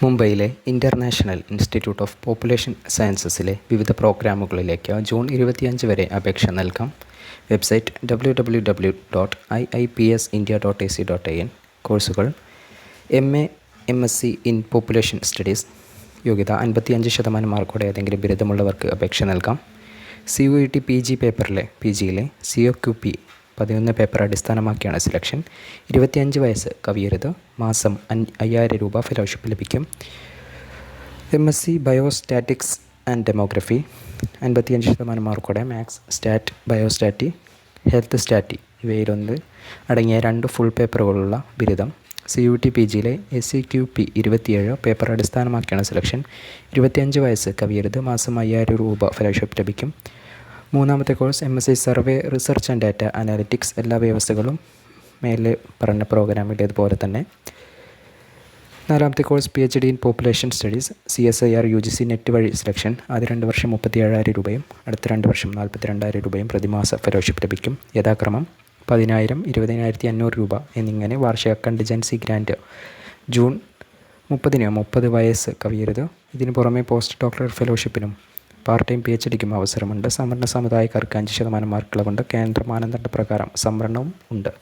മുംബൈയിലെ international institute of population സയൻസസിലെ വിവിധ പ്രോഗ്രാമുകളിലേക്ക് June 25 വരെ അപേക്ഷ നൽകാം. Website www.iipsindia.ac.in. കോഴ്സുകൾ MA MSc in population studies. യോഗ്യത 55% മാർക്കോടെ ഏതെങ്കിലും ബിരുദമുള്ളവർക്ക് അപേക്ഷ നൽകാം. CUET PG പേപ്പറിലെ PGയിലെ COQP 11 പേപ്പർ അടിസ്ഥാനമാക്കിയാണ് സെലക്ഷൻ. 25 വയസ്സ് കവിയരുത്. മാസം 5000 രൂപ ഫെലോഷിപ്പ് ലഭിക്കും. MSc ബയോസ്റ്റാറ്റിക്സ് ആൻഡ് ഡെമോഗ്രഫി 55% മാർക്കോടെ maths, stat, biostat, health stat ഇവയിലൊന്ന് അടങ്ങിയ 2 ഫുൾ പേപ്പറുകളുള്ള ബിരുദം. CUET PGയിലെ SEQP 27 പേപ്പർ അടിസ്ഥാനമാക്കിയാണ് സെലക്ഷൻ. 25 വയസ്സ് കവിയരുത്. മാസം 5000 രൂപ ഫെലോഷിപ്പ് ലഭിക്കും. മൂന്നാമത്തെ course MSc survey, research and data analytics. എല്ലാ വ്യവസ്ഥകളും മേലെ പറഞ്ഞ പ്രോഗ്രാമിലേതുപോലെ തന്നെ. നാലാമത്തെ course PhD in population studies. CSIR UGC net വഴി സെലക്ഷൻ. ആദ്യ 2 വർഷം 37,000 രൂപയും അടുത്ത 2 വർഷം 42,000 രൂപയും പ്രതിമാസ ഫെലോഷിപ്പ് ലഭിക്കും. യഥാക്രമം 10,000, 20,500 രൂപ എന്നിങ്ങനെ വാർഷിക കണ്ടിജൻസി ഗ്രാൻറ്റ്. ജൂൺ 30 30 വയസ്സ് കവിയരുത്. ഇതിനു പുറമെ പോസ്റ്റ് ഡോക്ടറൽ ഫെലോഷിപ്പിനും പാർട്ട് ടൈം PhDക്കും അവസരമുണ്ട്. സംവരണ സമുദായക്കാർക്ക് 5% മാർക്കുള്ളതുകൊണ്ട് കേന്ദ്ര മാനദണ്ഡ പ്രകാരം സംവരണവും ഉണ്ട്.